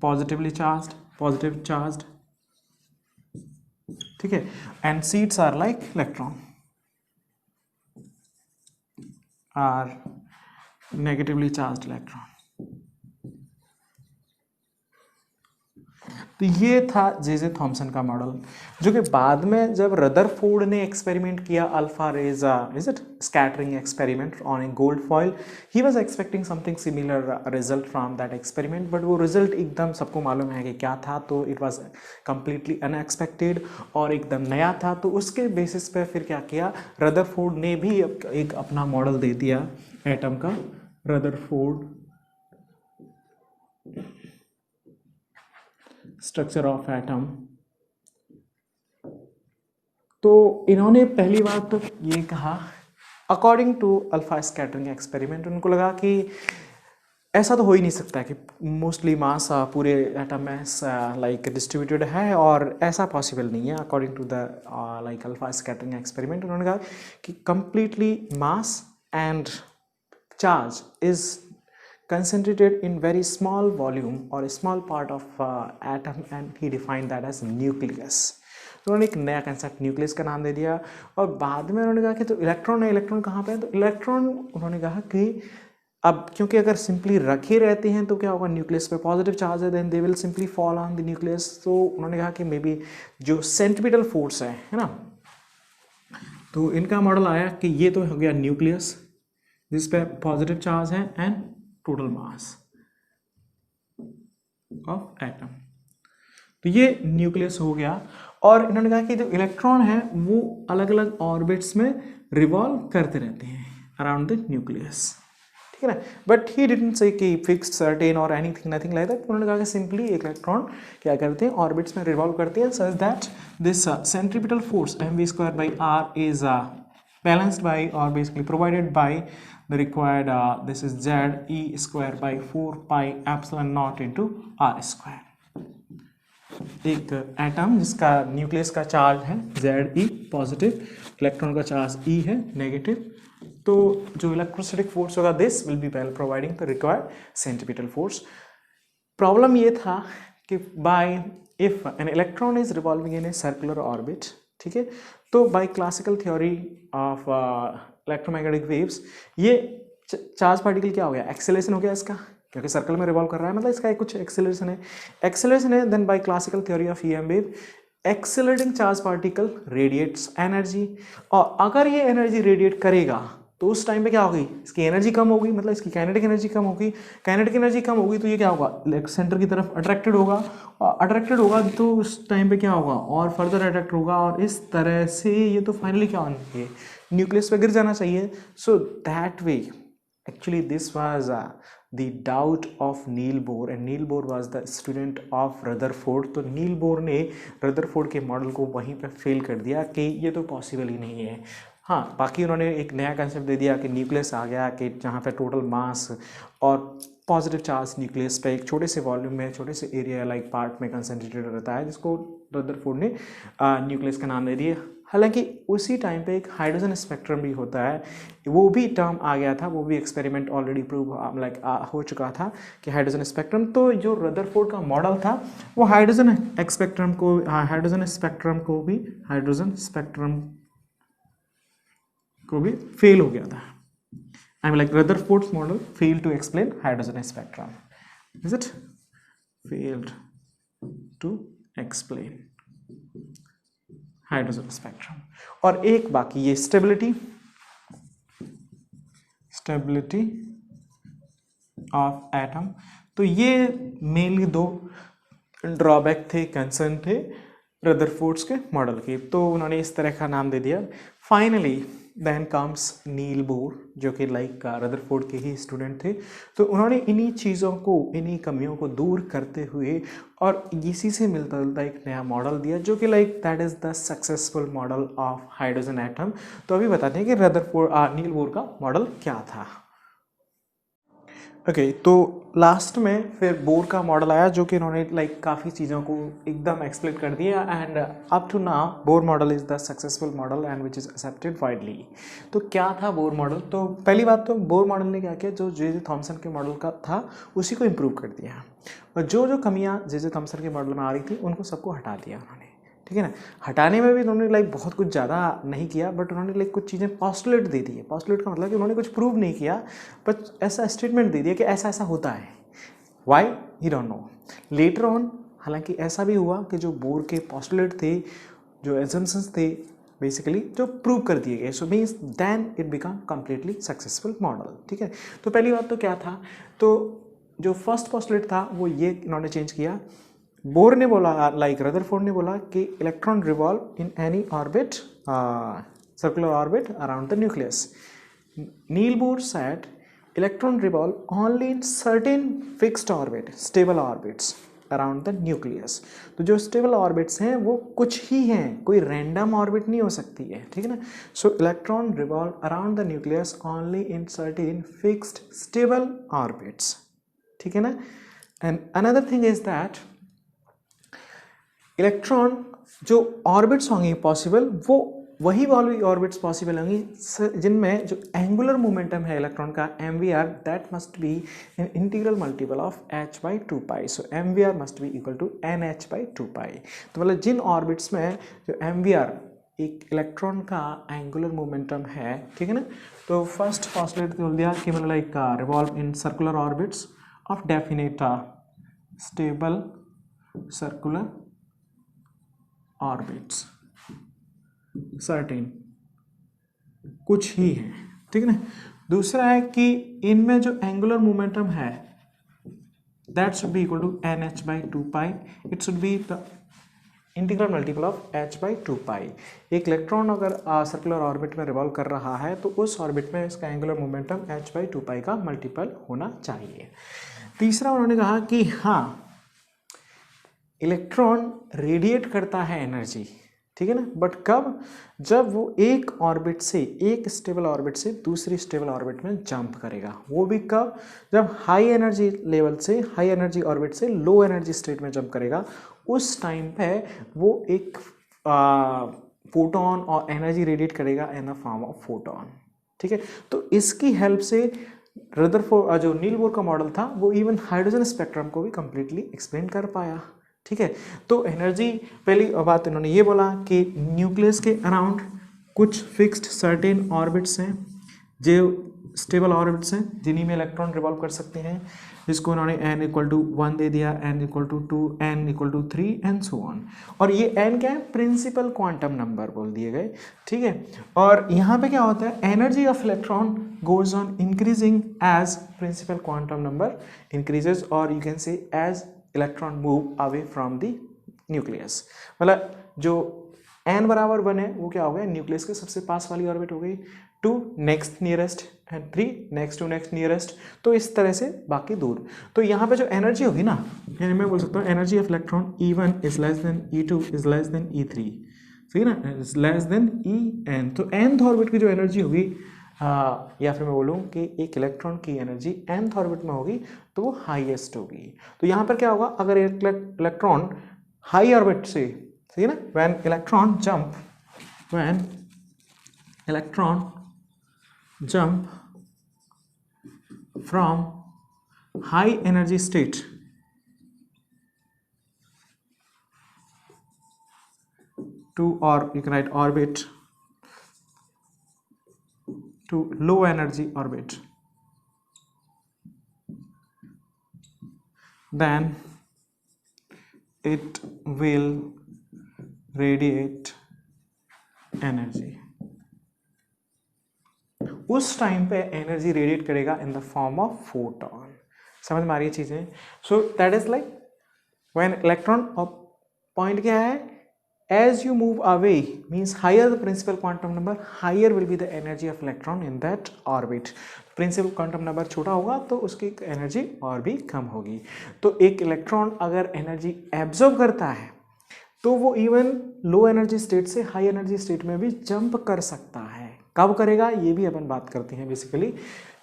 positive charged, ठीक है, and seeds are like electron are negatively charged electron. तो ये था जे जे थॉमसन का मॉडल, जो कि बाद में जब रदरफोर्ड ने एक्सपेरिमेंट किया alpha rays is it scattering experiment on a gold foil, he was expecting something similar result from that experiment, but वो रिजल्ट एकदम सबको मालूम है कि क्या था, तो इट वाज कंप्लीटली अनएक्सपेक्टेड और एकदम नया था. तो उसके बेसिस पे फिर क्या किया, रदरफोर्ड ने भी एक अपना मॉडल दे दिया एटम का, रदरफोर्ड स्ट्रक्चर ऑफ एटम. तो इन्होंने पहली बार तो ये कहा, according to alpha scattering experiment, उनको लगा कि ऐसा तो हो ही नहीं सकता कि मोस्टली मास पूरे एटम में लाइक डिस्ट्रीब्यूटेड है, और ऐसा पॉसिबल नहीं है. According to the like alpha scattering experiment, उन्होंने कहा कि completely mass and charge is concentrated in very small volume or a small part of atom, and he defined that as nucleus. तो उन्होंने एक नया कंसेप्ट न्यूक्लियस का नाम दे दिया. और बाद में उन्होंने कहा कि तो इलेक्ट्रॉन है, इलेक्ट्रॉन कहाँ पे है, तो इलेक्ट्रॉन उन्होंने कहा कि अब क्योंकि अगर सिंपली रखे रहते हैं तो क्या होगा, न्यूक्लियस पे पॉजिटिव चार्ज है, then they will simply fall on the nucleus. तो उन्होंने कहा कि मे बी जो सेंट्रीपिटल फोर्स है ना, तो इनका मॉडल आया कि ये तो हो गया न्यूक्लियस जिस पे पॉजिटिव चार्ज है and total mass of atom. तो ये न्यूक्लियस हो गया. और इन्होंने कहा कि जो इलेक्ट्रॉन है वो अलग अलग ऑर्बिट्स में रिवॉल्व करते रहते हैं अराउंड द न्यूक्लियस, ठीक है ना. बट ही डिडंट से कि फिक्स्ड सर्टेन और एनीथिंग, नथिंग लाइक दैट. उन्होंने कहा कि सिंपली इलेक्ट्रॉन क्या करते हैं, ऑर्बिट्स में रिवॉल्व करते हैं, such that this centripetal force mv²/r is balanced by or basically provided by the required this is ze²/4 pi epsilon naught into r². एक एटम जिसका न्यूक्लियस का चार्ज है Ze पॉजिटिव, इलेक्ट्रॉन का charge E है negative, तो जो electrostatic force होगा this will be providing the required centripetal force. Problem ये था कि by if an electron is revolving in a circular orbit, ठीक है, तो by classical theory of electromagnetic waves ये चार्ज पार्टिकल क्या हो गया, एक्सेलरेशन हो गया इसका, क्योंकि सर्कल में रिवॉल्व कर रहा है, मतलब इसका एक कुछ एक्सेलरेशन है. Then by classical theory of EM wave, accelerating charge particle radiates energy, और अगर ये एनर्जी रेडिएट करेगा तो उस टाइम पे क्या होगी, इसकी एनर्जी कम होगी, मतलब इसकी काइनेटिक एनर्जी कम होगी. काइनेटिक एनर्जी कम होगी तो ये क्या होगा, सेंटर की तरफ अट्रैक्टेड होगा, और अट्रैक्टेड होगा तो उस टाइम पे क्या होगा, और फर्दर अट्रैक्ट होगा, और इस तरह से ये तो फाइनली क्या होना चाहिए, न्यूक्लियस पे गिर जाना चाहिए. So that way actually this was the doubt of Niels Bohr, and Niels Bohr was the student of Rutherford. तो नील बोर ने रदरफोर्ड के मॉडल को वहीं पे फेल कर दिया कि ये तो पॉसिबल ही नहीं है. हाँ, बाकी उन्होंने एक नया कंसेप्ट दे दिया कि न्यूक्लियस आ गया, कि जहाँ पे टोटल मास और पॉजिटिव चार्ज न्यूक्लियस पे एक छोटे से वॉल्यूम में, छोटे से एरिया लाइक पार्ट में कंसनट्रेटेड रहता है, जिसको रदरफोर्ड ने न्यूक्लियस का नाम दे दिया. हालांकि उसी टाइम पे एक हाइड्रोजन स्पेक्ट्रम भी होता है, वो भी टर्म आ गया था, वो भी एक्सपेरिमेंट ऑलरेडी प्रूव लाइक हो चुका था कि हाइड्रोजन स्पेक्ट्रम. तो जो रदरफोर्ड का मॉडल था वो हाइड्रोजन स्पेक्ट्रम को भी फेल हो गया था. I mean like Rutherford's model fail to explain hydrogen spectrum, is it failed to explain hydrogen spectrum. और एक बाकी ये स्टेबिलिटी ऑफ एटम. तो ये मेनली दो ड्रॉबैक थे, कंसर्न थे रदरफोर्ड्स के मॉडल के, तो उन्होंने इस तरह का नाम दे दिया. Finally then comes Niels Bohr, जो कि लाइक रदरफोर्ड के ही स्टूडेंट थे। तो उन्होंने इन्हीं चीज़ों को, इन्हीं कमियों को दूर करते हुए और इसी से मिलता जुलता एक नया मॉडल दिया, जो कि like that is the successful model of hydrogen atom. तो अभी बताते हैं कि रदरफोर्ड नील बोर का मॉडल क्या था। ओके, तो लास्ट में फिर बोर का मॉडल आया, जो कि इन्होंने लाइक काफ़ी चीज़ों को एकदम एक्सप्लेन कर दिया, and up to now Bohr model is the successful model and which is accepted widely. तो क्या था बोर मॉडल? तो पहली बात तो बोर मॉडल ने क्या किया, जो जे थॉमसन के मॉडल का था उसी को इम्प्रूव कर दिया, और जो कमियाँ जे थॉमसन के मॉडल में आ रही थी उनको सबको हटा दिया उन्होंने, ठीक है ना। हटाने में भी उन्होंने लाइक बहुत कुछ ज़्यादा नहीं किया, बट उन्होंने लाइक कुछ चीज़ें पॉस्टुलेट दे दी है। पॉस्टुलेट का मतलब कि उन्होंने कुछ प्रूव नहीं किया, बट ऐसा स्टेटमेंट दे दिया कि ऐसा ऐसा होता है। Why he don't know. Later on हालांकि ऐसा भी हुआ कि जो बोर के पॉस्टुलेट थे, जो एजम्पशंस थे बेसिकली, जो प्रूव कर दिए गए, so means then it become completely successful model, ठीक है। तो पहली बात तो क्या था, तो जो फर्स्ट पॉस्टुलेट था वो ये इन्होंने चेंज किया। बोर ने बोला, लाइक रदरफोर्ड ने बोला कि electron revolve in any orbit, circular orbit around the nucleus. Niels Bohr said electron revolve only in certain fixed orbit, stable orbits around the nucleus. तो जो स्टेबल ऑर्बिट्स हैं वो कुछ ही हैं, कोई रैंडम ऑर्बिट नहीं हो सकती है, ठीक है ना। So electron revolve around the nucleus only in certain fixed stable orbits, ठीक है ना। And another thing is that electron जो ऑर्बिट्स होंगी पॉसिबल, वो वही वाली ऑर्बिट्स पॉसिबल होंगी जिनमें जो एंगुलर मोमेंटम है इलेक्ट्रॉन का mvr, that must be an integral multiple of h/2π। So mvr must be equal to nh/2π। तो मतलब जिन ऑर्बिट्स में जो mvr एक इलेक्ट्रॉन का एंगुलर मोमेंटम है, ठीक है ना। तो फर्स्ट पॉस्टुलेट बोल दिया कि मतलब like revolve in circular orbits of definite stable circular orbits, certain कुछ ही है, ठीक है ना। दूसरा है कि इनमें जो एंगुलर मोमेंटम है that should be equal to nh/2π। It should be the integral multiple of h/2π। एक इलेक्ट्रॉन अगर सर्कुलर ऑर्बिट में रिवॉल्व कर रहा है तो उस ऑर्बिट में इसका एंगुलर मोमेंटम h/2π का मल्टीपल होना चाहिए। तीसरा उन्होंने कहा कि हाँ, इलेक्ट्रॉन रेडिएट करता है एनर्जी, ठीक है ना, बट कब? जब वो एक ऑर्बिट से, एक स्टेबल ऑर्बिट से दूसरी स्टेबल ऑर्बिट में जंप करेगा। वो भी कब? जब हाई एनर्जी लेवल से, हाई एनर्जी ऑर्बिट से लो एनर्जी स्टेट में जंप करेगा। उस टाइम पे वो एक फोटोन और एनर्जी रेडिएट करेगा in the form of photon, ठीक है। तो इसकी हेल्प से रदरफोर्ड, जो नील बोर का मॉडल था, वो इवन हाइड्रोजन स्पेक्ट्रम को भी कंप्लीटली एक्सप्लेन कर पाया, ठीक है। तो एनर्जी, पहली बात इन्होंने ये बोला कि न्यूक्लियस के अराउंड कुछ फिक्स्ड सर्टेन ऑर्बिट्स हैं, जो स्टेबल ऑर्बिट्स हैं, जिन्हीं में इलेक्ट्रॉन रिवॉल्व कर सकते हैं, जिसको उन्होंने n = 1 दे दिया, n = 2, n = 3 and so on. और ये n क्या है? प्रिंसिपल क्वांटम नंबर बोल दिए गए, ठीक है। और यहाँ पे क्या होता है, energy of electron goes on increasing as principal quantum number increases, और you can say as electron move away from the nucleus. मतलब जो n बराबर 1 है वो क्या हो गया, न्यूक्लियस के सबसे पास वाली ऑर्बिट हो गई, 2 next nearest and 3 next to next nearest. तो इस तरह से बाकी दूर। तो यहाँ पे जो एनर्जी होगी ना, यानी मैं बोल सकता हूँ energy of electron E1 is less than E2 is less than E3, सही ना, इज लेस देन En। तो nth ऑर्बिट की जो एनर्जी होगी, या फिर मैं बोलूँ कि एक इलेक्ट्रॉन की एनर्जी nth ऑर्बिट में होगी तो वो हाईएस्ट होगी। तो यहाँ पर क्या होगा, अगर एक इलेक्ट्रॉन हाई ऑर्बिट से, सही ना, when electron jump from high energy state to, or you can write orbit, to low energy orbit, then it will radiate energy। उस टाइम पे एनर्जी रेडिएट करेगा in the form of photon. समझ में आ रही है चीजें? So that is like when electron, और point क्या है, as you move away means higher the principal quantum number, higher will be the energy of electron in that orbit. Principal quantum number छोटा होगा तो उसकी एनर्जी और भी कम होगी. तो एक इलेक्ट्रॉन अगर एनर्जी एब्जॉर्ब करता है तो वो इवन लो एनर्जी स्टेट से हाई एनर्जी स्टेट में भी जंप कर सकता है. कब करेगा ये भी अपन बात करते हैं बेसिकली,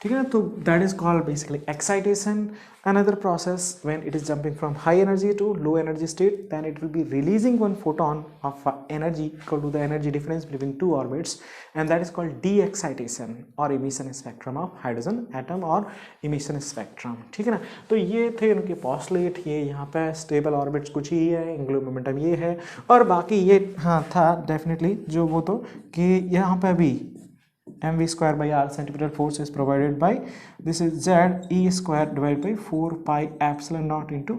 ठीक है ना. तो that is called basically excitation. Another process when it is jumping from high energy to low energy state, then it will be releasing one photon of energy equal to the energy difference between two orbits, and that is called de-excitation or emission spectrum of hydrogen atom or emission spectrum. ठीक है ना. तो ये थे उनके postulate. ये यहाँ पे स्टेबल ऑर्बिट्स कुछ ही है, एंगुलर मोमेंटम ये है, और बाकी ये हाँ था डेफिनेटली जो वो तो कि यहाँ पे भी mv square by r centimeter force is provided by this is z e square divided by 4 pi epsilon naught into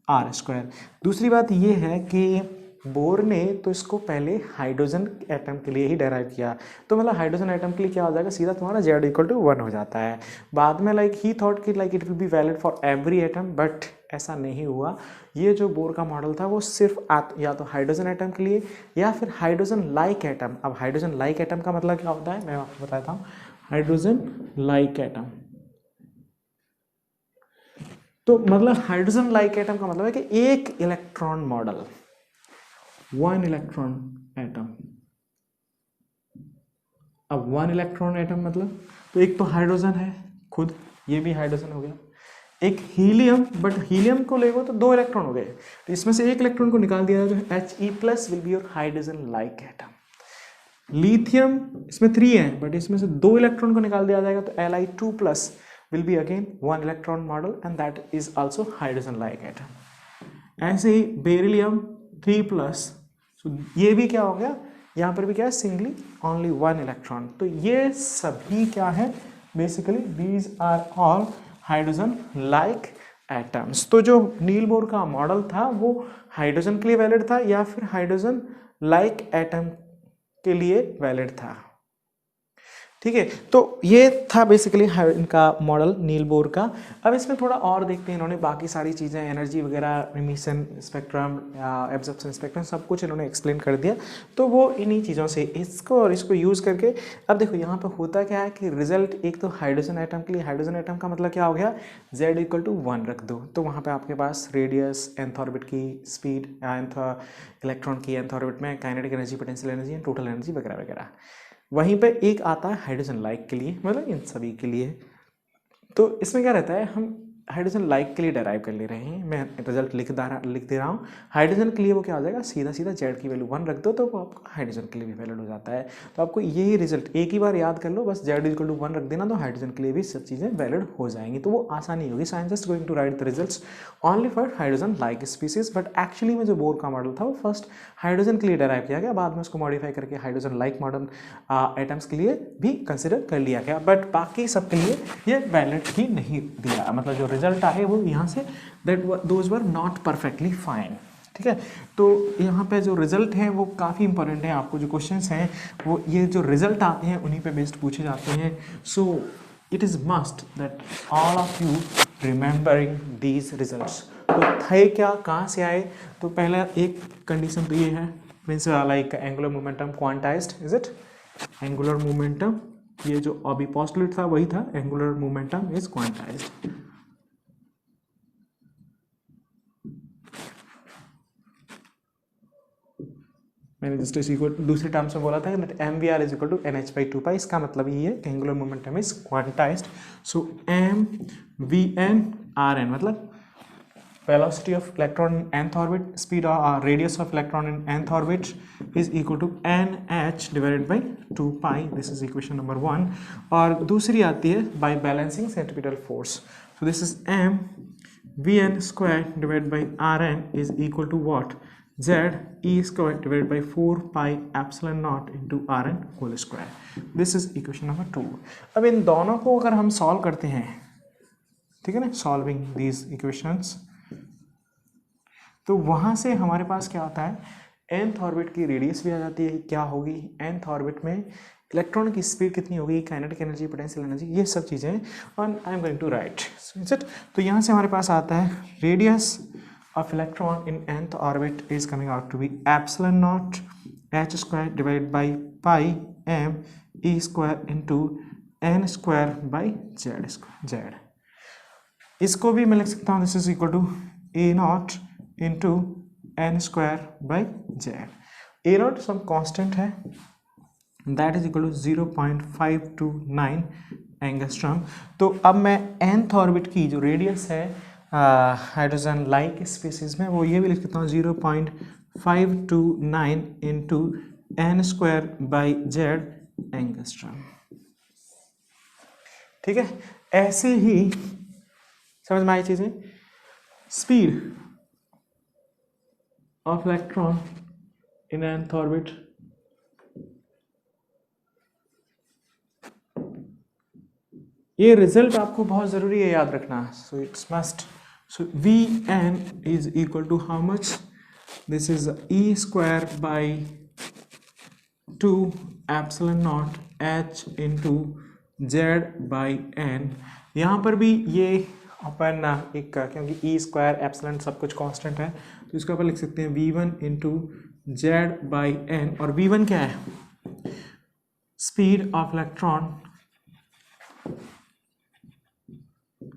r square. दूसरी बात ये है कि बोर ने तो इसको पहले हाइड्रोजन एटम के लिए ही डेराइव किया, तो मतलब हाइड्रोजन एटम के लिए क्या हो जाएगा, सीधा तुम्हारा z इक्वल टू 1 हो जाता है. बाद में लाइक ही थॉट कि like it will be valid for every atom, but ऐसा नहीं हुआ. ये जो बोर का मॉडल था वो सिर्फ या तो हाइड्रोजन एटम के लिए या फिर हाइड्रोजन लाइक एटम. अब हाइड्रोजन लाइक एटम का मतलब क्या होता है मैं आपको बताता हूँ. हाइड्रोजन लाइक एटम तो मतलब हाइड्रोजन लाइक एटम का मतलब है कि एक electron model, one electron atom. अब वन इलेक्ट्रॉन एटम मतलब तो एक तो हाइड्रोजन है खुद, ये भी हाइड्रोजन हो गया, एक हीलियम, बट हीलियम को लेगो तो 2 इलेक्ट्रॉन हो गए, तो इसमें से एक इलेक्ट्रॉन को निकाल दिया जो He+ will be your hydrogen like atom. Lithium इसमें 3 है, बट इसमें से 2 इलेक्ट्रॉन को निकाल दिया जाएगा तो Li2+ will be again 1 electron model and that is also hydrogen like atom. ऐसे ही बेरिलियम 3+, तो ये भी क्या हो गया, यहाँ पर भी क्या है, सिंगली ओनली 1 इलेक्ट्रॉन. तो ये सभी क्या है basically, these are all hydrogen like atoms. तो जो नील बोर का मॉडल था वो हाइड्रोजन के लिए वैलिड था या फिर हाइड्रोजन लाइक एटम के लिए वैलिड था. ठीक है, तो ये था बेसिकली इनका मॉडल नील बोर का. अब इसमें थोड़ा और देखते हैं, इन्होंने बाकी सारी चीज़ें एनर्जी वगैरह, एमिशन स्पेक्ट्रम या एब्जॉर्प्शन स्पेक्ट्रम सब कुछ इन्होंने एक्सप्लेन कर दिया. तो वो इन्हीं चीज़ों से इसको और इसको यूज़ करके अब देखो यहाँ पर होता क्या है कि रिजल्ट एक तो हाइड्रोजन एटम के लिए, हाइड्रोजन एटम का मतलब क्या हो गया, z इक्वल टू 1 रख दो, तो वहाँ पर आपके पास रेडियस, nth ऑर्बिट की स्पीड, nth इलेक्ट्रॉन की nth ऑर्बिट में kinetic energy, potential energy, total energy वगैरह वगैरह. वहीं पे एक आता है हाइड्रोजन लाइक के लिए, मतलब इन सभी के लिए. तो इसमें क्या रहता है, हम हाइड्रोजन लाइक के लिए डेराइव कर ले रहे हैं. मैं रिजल्ट लिख दे रहा हूँ. हाइड्रोजन के लिए वो क्या हो जाएगा, सीधा सीधा z की वैल्यू 1 रख दो तो वो आपको हाइड्रोजन के लिए भी वैलिड हो जाता है. तो आपको यही रिजल्ट एक ही बार याद कर लो, बस z इक्वल टू 1 रख देना तो हाइड्रोजन के लिए भी सब चीज़ें वैलिड हो जाएंगी. तो वो आसानी होगी. So I am just going to write the results only for hydrogen like species. But actually में जो बोर का मॉडल था वो फर्स्ट हाइड्रोजन के लिए डेराइव किया गया, बाद में उसको मॉडिफाई करके हाइड्रोजन लाइक मॉडल एटम्स के लिए भी कंसिडर कर लिया गया. बट बाकी सबके लिए ये वैलिड ही नहीं दिया, मतलब जो रिजल्ट आए वो यहाँ say that those were not perfectly fine. ठीक है, तो यहाँ पे जो रिजल्ट है वो काफ़ी इंपॉर्टेंट है. आपको जो क्वेश्चंस हैं वो ये जो रिजल्ट आते हैं उन्हीं पे बेस्ड पूछे जाते हैं. So it is must that all of you remembering these results. तो थे क्या, कहाँ से आए, तो पहला एक कंडीशन तो ये है means like angular momentum quantized, is it angular momentum. ये जो अभी पोस्टुलेट था वही था, एंगुलर मोमेंटम इज क्वांटाइज्ड. मैंने जस्ट इसी को दूसरे टर्म्स में बोला था कि mvr is equal to nh/2π. इसका मतलब ये है कि angular momentum is quantized. So mvn/rn मतलब velocity of electron in nth orbit, speed or radius of electron in nth orbit is equal to nh divided by 2π. This is equation number 1. और दूसरी आती है by balancing centripetal force. So this is m vn square divided by rn is equal to what, z e square divided by 4 pi epsilon naught into rn whole square. This is equation number 2. अब इन दोनों को अगर हम solve करते हैं, ठीक है ना, सॉल्विंग दीज इक्वेशंस, तो वहाँ से हमारे पास क्या आता है, nth ऑर्बिट की रेडियस भी आ जाती है, क्या होगी nth ऑर्बिट में इलेक्ट्रॉन की स्पीड कितनी होगी, काइनेटिक एनर्जी, पोटेंशियल एनर्जी, ये सब चीज़ें. और I am going to write it. तो यहाँ से हमारे पास आता है radius of electron in nth orbit is coming out to be epsilon naught h square divided by pi m e square into n square by z। इसको भी मैं लिख सकता हूँ, this is equal to a naught into n square by Z. A naught some constant है, that is equal to 0.529 angstrom. तो अब मैं nth ऑर्बिट की जो रेडियस है हाइड्रोजन लाइक स्पीसीज में, वो ये भी लिख सकता हूँ 0.529 into n square by Z angstrom. ठीक है, ऐसे ही समझ में आई चीजें। Speed of electron in nth orbit, ये रिजल्ट आपको बहुत जरूरी है याद रखना। So it's must, so v n is equal to how much, this is e square by 2 epsilon naught h into Z by n. यहाँ पर भी ये अपन एक, क्योंकि ई स्क्वायर एप्सिलॉन सब कुछ कांस्टेंट है, तो इसको अपन लिख सकते हैं v1 into Z by N. और v1 क्या है, speed of electron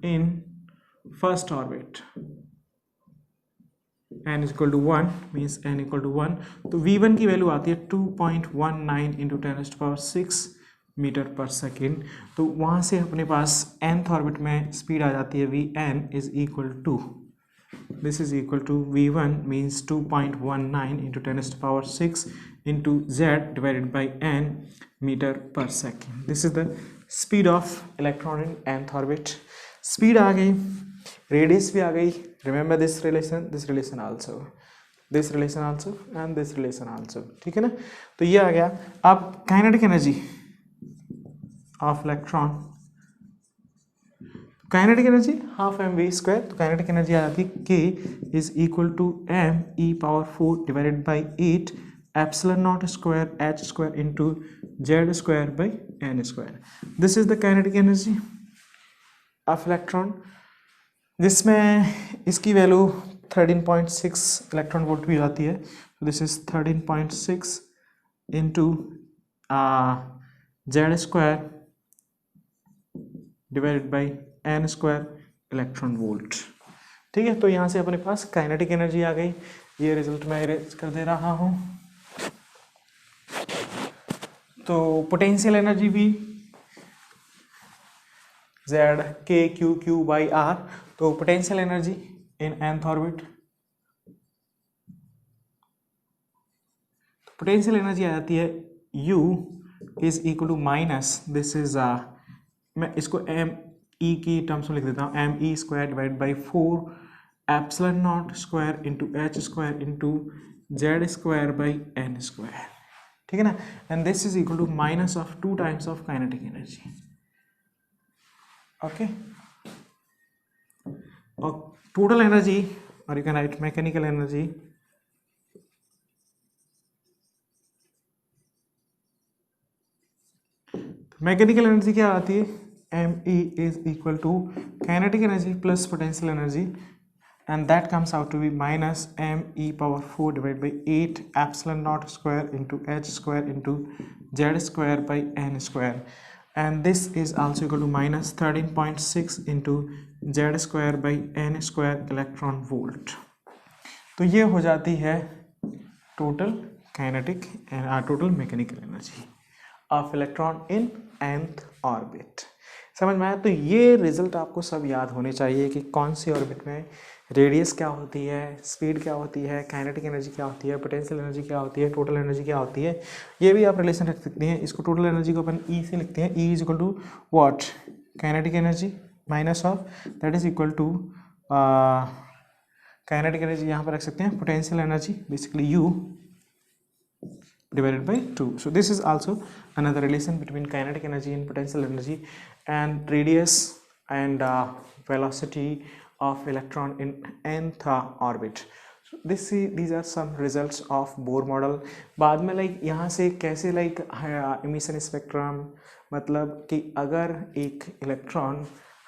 in first orbit, n is equal to 1 means n equal to 1, तो v1 की वैल्यू आती है 2.19 इंटू 10⁶ मीटर पर सेकेंड। तो वहाँ से अपने पास nth ऑर्बिट में स्पीड आ जाती है vn is equal to, this is equal to v1 means 2.19 into 10⁶ into z divided by n metre per second. This is the speed of electron in nth orbit. Speed आ गई, radius भी आ गई, remember this relation also, this relation also and this relation also. ठीक है ना, तो ये आ गया। अब kinetic energy of electron, kinetic energy half M we square, तो काइनेटिक एनर्जी आ जाती है k is equal to m e power 4 divided by 8 epsilon naught square h square into Z square by N square. This is the kinetic energy of electron, जिसमें इसकी value 13.6 electron volt भी आती है। तो this is 13.6 into Z square divided by N square electron volt. ठीक है, तो यहाँ से अपने पास काइनेटिक एनर्जी आ गई। ये रिजल्ट मैं इरेज कर दे रहा हूँ। तो पोटेंशियल एनर्जी भी Z K Q Q by R, तो potential energy in nth orbit, potential energy आ जाती है U is equal to minus, this is मैं इसको एम ई की टर्म्स में लिख देता हूँ, M E square divide by 4 epsilon naught square into H square into Z square by N square. ठीक है ना, and this is equal to minus of 2 times of kinetic energy. Okay, और total energy, और you can write mechanical energy, mechanical energy क्या आती है, M E is equal to kinetic energy plus potential energy, and that comes out to be minus M E power 4 divide by 8 epsilon naught square into H square into Z square by N square, and this is also equal to minus 13.6 into z square by n square electron volt। तो ये हो जाती है total kinetic and total mechanical energy of electron in nth orbit. समझ में आया? तो ये रिजल्ट आपको सब याद होने चाहिए कि कौन सी ऑर्बिट में रेडियस क्या होती है, स्पीड क्या होती है, काइनेटिक एनर्जी क्या होती है, पोटेंशियल एनर्जी क्या होती है, टोटल एनर्जी क्या होती है। ये भी आप रिलेशन रख सकते हैं। इसको टोटल एनर्जी को अपन ई से लिखते हैं, E is equal to what, kinetic energy minus of that is equal to kinetic energy यहाँ पर रख सकते हैं potential energy basically you divided by 2. So this is also another relation between kinetic energy and potential energy and radius and velocity of electron in nth orbit. So these are some results of Bohr model. बाद में like यहाँ से कैसे like emission spectrum, मतलब कि अगर एक electron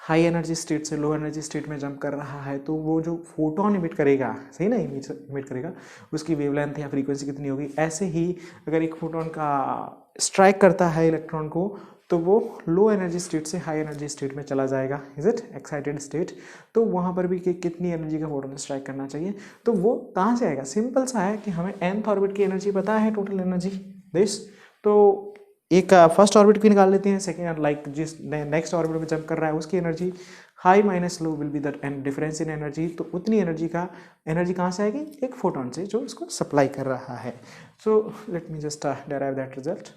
high energy state से लो एनर्जी स्टेट में जंप कर रहा है तो वो जो फोटोन इमिट करेगा, सही ना, इमिट करेगा, उसकी वेवलेंथ या फ्रीक्वेंसी कितनी होगी। ऐसे ही अगर एक फोटोन का स्ट्राइक करता है इलेक्ट्रॉन को तो वो लो एनर्जी स्टेट से हाई एनर्जी स्टेट में चला जाएगा, इज इट एक्साइटेड स्टेट। तो वहाँ पर भी कितनी एनर्जी का फोटोन स्ट्राइक करना चाहिए, तो वो कहाँ से आएगा, सिंपल सा है कि हमें nth ऑर्बिट की एनर्जी पता है, टोटल एनर्जी दिस। तो एक फर्स्ट ऑर्बिट की निकाल लेते हैं, सेकेंड लाइक जिस नेक्स्ट ऑर्बिट में जंप कर रहा है उसकी energy high minus low will be the difference in energy. तो उतनी एनर्जी कहाँ से आएगी, एक फोटोन से जो इसको सप्लाई कर रहा है। So let me just derive that result.